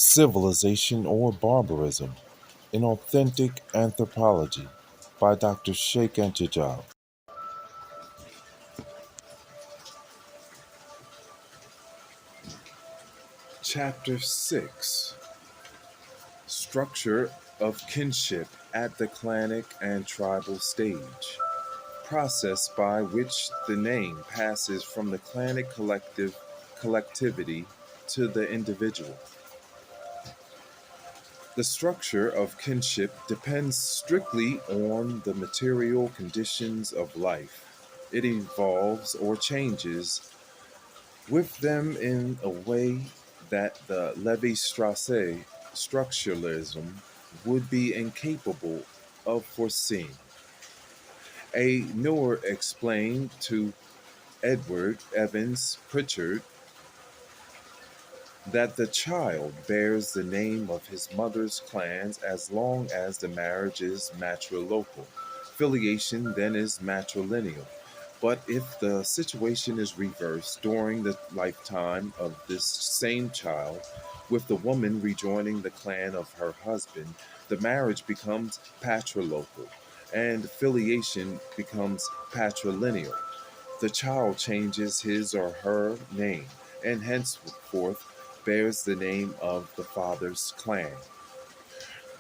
Civilization or Barbarism, an Authentic Anthropology by Dr. Cheikh Anta Diop. Chapter 6: Structure of Kinship at the Clanic and Tribal Stage. Process by which the name passes from the clanic collectivity to the individual. The structure of kinship depends strictly on the material conditions of life. It evolves or changes with them in a way that the Levi-Strauss structuralism would be incapable of foreseeing. A Noor explained to Edward Evans Pritchard that the child bears the name of his mother's clans as long as the marriage is matrilocal. Filiation then is matrilineal. But if the situation is reversed during the lifetime of this same child, with the woman rejoining the clan of her husband, the marriage becomes patrilocal and filiation becomes patrilineal. The child changes his or her name and henceforth bears the name of the father's clan.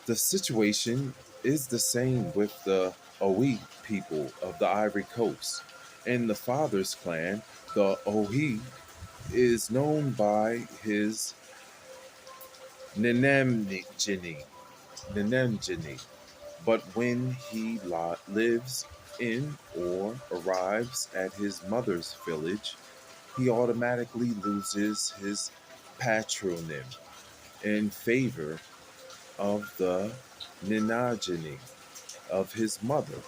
The situation is the same with the Ohi people of the Ivory Coast. In the father's clan, the Ohi is known by his Nenemjini, but when he lives in or arrives at his mother's village, he automatically loses his patronym in favor of the Ninagini of his mother.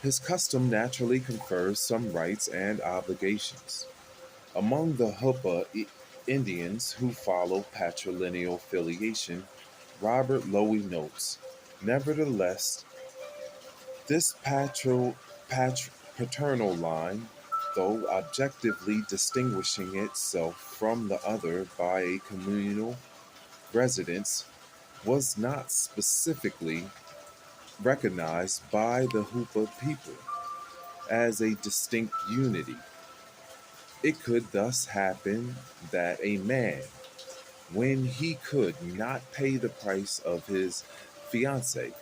His custom naturally confers some rights and obligations. Among the Hupa Indians who follow patrilineal filiation, Robert Lowy notes, nevertheless, this paternal line, though objectively distinguishing itself from the other by a communal residence, was not specifically recognized by the Hupa people as a distinct unity. It could thus happen that a man, when he could not pay the price of his fiancée,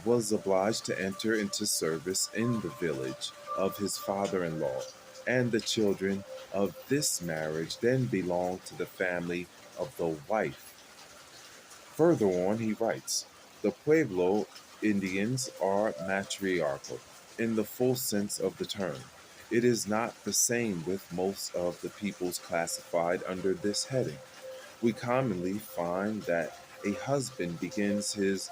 was obliged to enter into service in the village of his father-in-law, and the children of this marriage then belonged to the family of the wife. Further on, he writes, the Pueblo Indians are matriarchal in the full sense of the term. It is not the same with most of the peoples classified under this heading. We commonly find that a husband begins his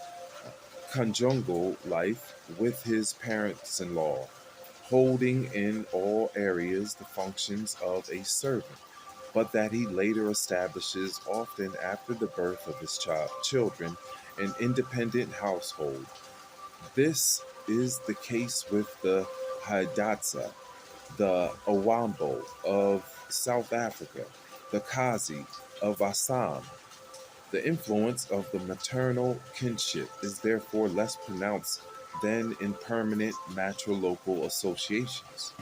conjugal life with his parents-in-law, holding in all areas the functions of a servant, but that he later establishes, often after the birth of his children, an independent household. This is the case with the Hidatsa, the Owambo of South Africa, the Kazi of Assam. The influence of the maternal kinship is therefore less pronounced than in permanent matrilocal associations.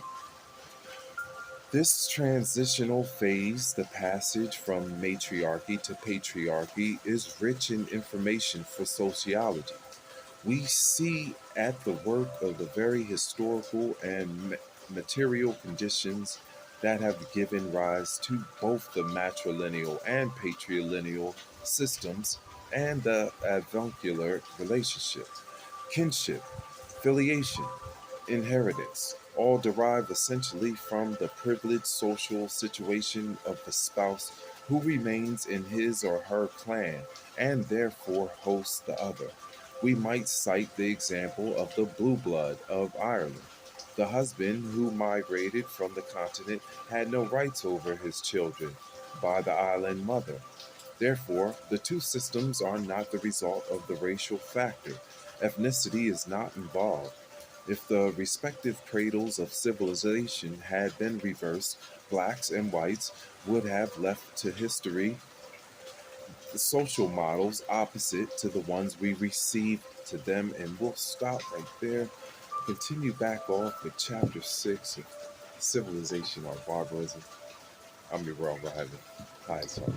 This transitional phase, the passage from matriarchy to patriarchy, is rich in information for sociology. We see at the work of the very historical and material conditions that have given rise to both the matrilineal and patrilineal systems and the avuncular relationship, kinship, filiation, inheritance, all derive essentially from the privileged social situation of the spouse who remains in his or her clan and therefore hosts the other. We might cite the example of the blue blood of Ireland. The husband who migrated from the continent had no rights over his children by the island mother. Therefore, the two systems are not the result of the racial factor. Ethnicity is not involved. If the respective cradles of civilization had been reversed, blacks and whites would have left to history the social models opposite to the ones we receive to them, and we'll stop right there. Continue back off with chapter 6 of Civilization or Barbarism. I'm your world rival. Hi, sorry.